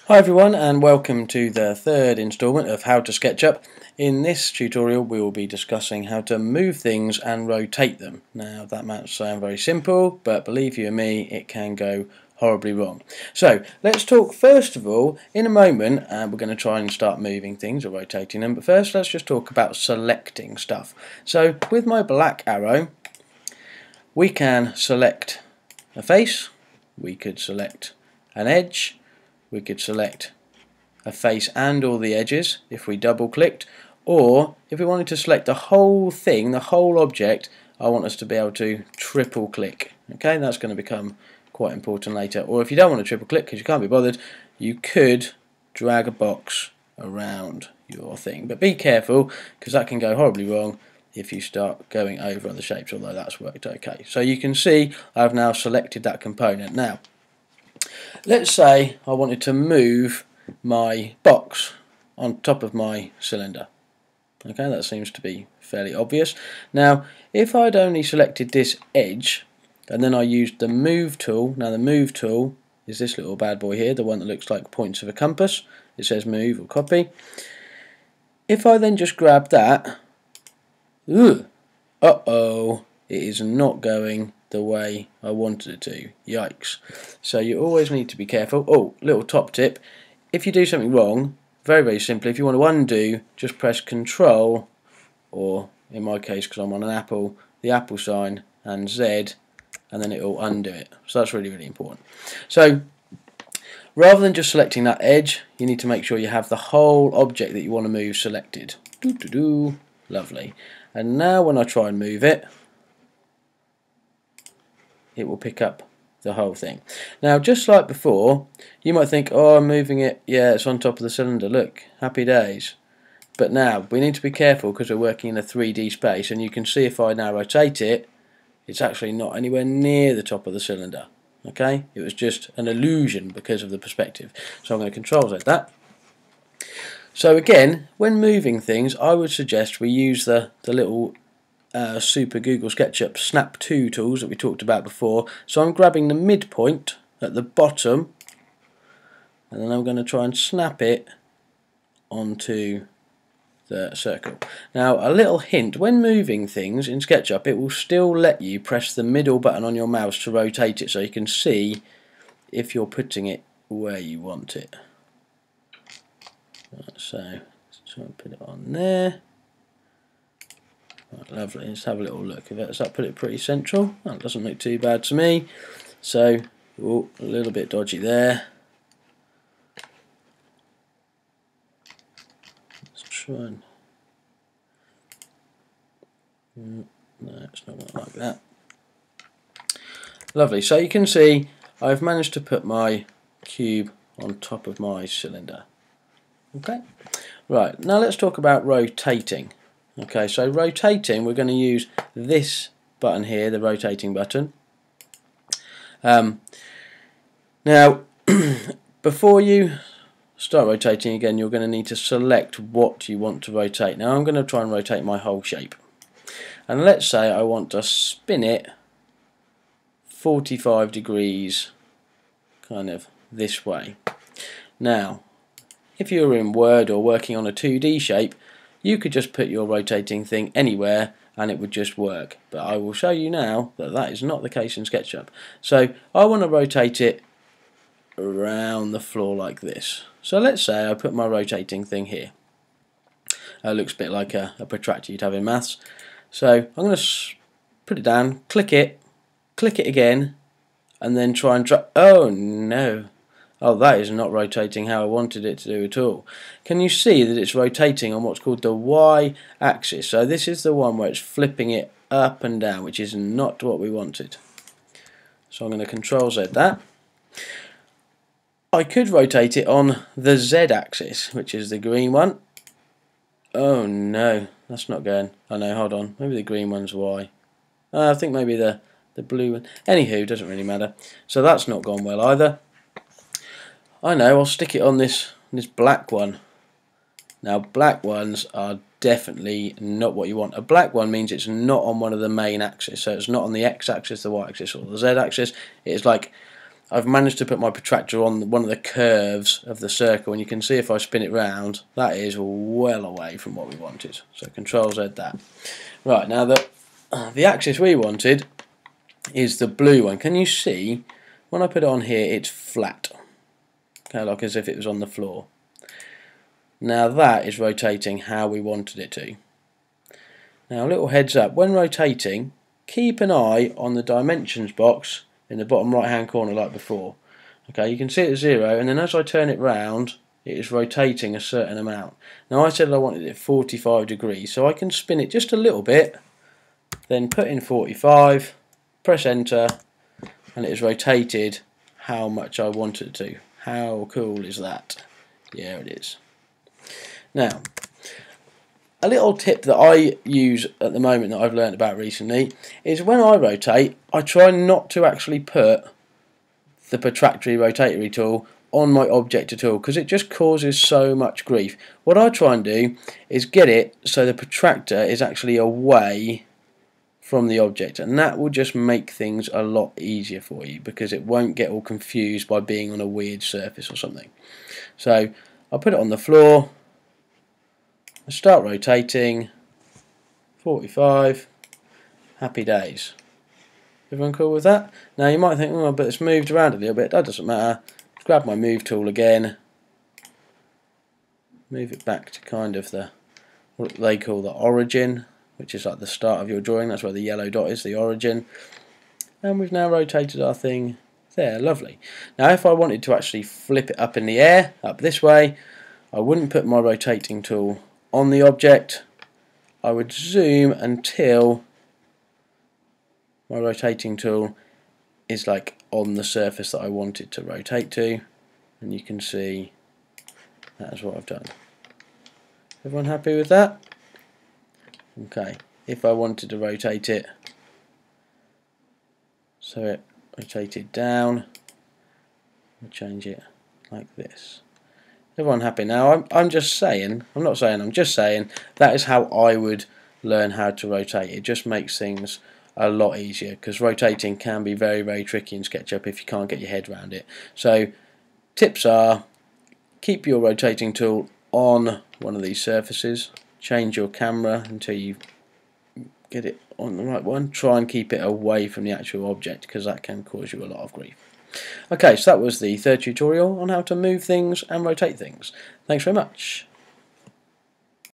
Hi everyone, and welcome to the third instalment of How to SketchUp. In this tutorial we will be discussing how to move things and rotate them. Now that might sound very simple, but believe you and me, it can go horribly wrong. So let's talk first of all, in a moment we're going to try and start moving things or rotating them, but first let's just talk about selecting stuff. So with my black arrow we can select a face, we could select an edge, we could select a face and all the edges if we double clicked, or if we wanted to select the whole thing, the whole object, I want us to be able to triple click. Okay, that's going to become quite important later. Or if you don't want to triple click because you can't be bothered, you could drag a box around your thing, but be careful because that can go horribly wrong if you start going over the shapes, although that's worked okay. So you can see I've now selected that component. Now let's say I wanted to move my box on top of my cylinder. Okay, that seems to be fairly obvious. Now, if I'd only selected this edge and then I used the move tool, now the move tool is this little bad boy here, the one that looks like points of a compass. It says move or copy. If I then just grab that, uh-oh, it is not going the way I wanted it to. Yikes. So you always need to be careful. Oh, little top tip. If you do something wrong, very simply, if you want to undo, just press Control, or in my case, because I'm on an Apple, the Apple sign and Z, and then it will undo it. So that's really important. So rather than just selecting that edge, you need to make sure you have the whole object that you want to move selected. Lovely. And now when I try and move it, it will pick up the whole thing. Now just like before, you might think, oh, I'm moving it, yeah, it's on top of the cylinder, look, happy days. But now we need to be careful because we're working in a 3D space, and you can see if I now rotate it, it's actually not anywhere near the top of the cylinder. Okay, it was just an illusion because of the perspective. So I'm going to Control Z that. So again, when moving things, I would suggest we use the little super Google SketchUp Snap 2 tools that we talked about before. So I'm grabbing the midpoint at the bottom, and then I'm going to try and snap it onto the circle. Now a little hint, when moving things in SketchUp, it will still let you press the middle button on your mouse to rotate it, so you can see if you're putting it where you want it. So let's try and put it on there. Right, lovely, let's have a little look. Does that put it pretty central? That doesn't look too bad to me. So, a little bit dodgy there. Let's try and... no, it's not going like that. Lovely, so you can see I've managed to put my cube on top of my cylinder. Okay, right, now let's talk about rotating. Okay, so rotating, we're going to use this button here, the rotating button. Now, before you start rotating again, you're going to need to select what you want to rotate. Now I'm going to try and rotate my whole shape. And let's say I want to spin it 45 degrees, kind of this way. Now, if you were in Word or working on a 2D shape, you could just put your rotating thing anywhere and it would just work. But I will show you now that that is not the case in SketchUp. So I want to rotate it around the floor like this. So let's say I put my rotating thing here. It looks a bit like a protractor you'd have in maths. So I'm going to put it down, click it again, and then try and drag. Oh no. Oh, that is not rotating how I wanted it to do at all. Can you see that it's rotating on what's called the Y-axis? So this is the one where it's flipping it up and down, which is not what we wanted. So I'm going to Control Z that. I could rotate it on the Z-axis, which is the green one. Oh no, that's not going. Oh no, hold on. Maybe the green one's Y. I think maybe the blue one. Anywho, doesn't really matter. So that's not gone well either. I know, I'll stick it on this black one. Now black ones are definitely not what you want. A black one means it's not on one of the main axes, so it's not on the X-axis, the Y-axis or the Z-axis. It's like I've managed to put my protractor on one of the curves of the circle, and you can see if I spin it round, that is well away from what we wanted. So Control Z that. Right, now the axis we wanted is the blue one. Can you see when I put it on here it's flat, okay, like as if it was on the floor. Now that is rotating how we wanted it to. Now a little heads up, when rotating, keep an eye on the dimensions box in the bottom right hand corner like before. Okay, you can see it at 0, and then as I turn it round it is rotating a certain amount. Now I said I wanted it 45 degrees, so I can spin it just a little bit, then put in 45, press enter, and it is rotated how much I want it to. How cool is that? Yeah, it is. Now, a little tip that I use at the moment that I've learned about recently is when I rotate, I try not to actually put the protractory rotatory tool on my object at all, because it just causes so much grief. What I try and do is get it so the protractor is actually away from the object, and that will just make things a lot easier for you, because it won't get all confused by being on a weird surface or something. So I'll put it on the floor, start rotating, 45, happy days. Everyone cool with that? Now you might think, oh, but it's moved around a little bit. That doesn't matter. Just grab my move tool again, move it back to kind of what they call the origin, which is like the start of your drawing. That's where the yellow dot is, the origin. And we've now rotated our thing there. Lovely. Now if I wanted to actually flip it up in the air, up this way, I wouldn't put my rotating tool on the object. I would zoom until my rotating tool is like on the surface that I want it to rotate to, and you can see that is what I've done. Everyone happy with that? Okay, if I wanted to rotate it so it rotated down, I'll change it like this. Everyone happy now? I'm just saying, I'm not saying, I'm just saying that is how I would learn how to rotate. It just makes things a lot easier, because rotating can be very, very tricky in SketchUp if you can't get your head around it. So tips are, keep your rotating tool on one of these surfaces, change your camera until you get it on the right one, try and keep it away from the actual object, because that can cause you a lot of grief. Okay, so that was the third tutorial on how to move things and rotate things. Thanks very much.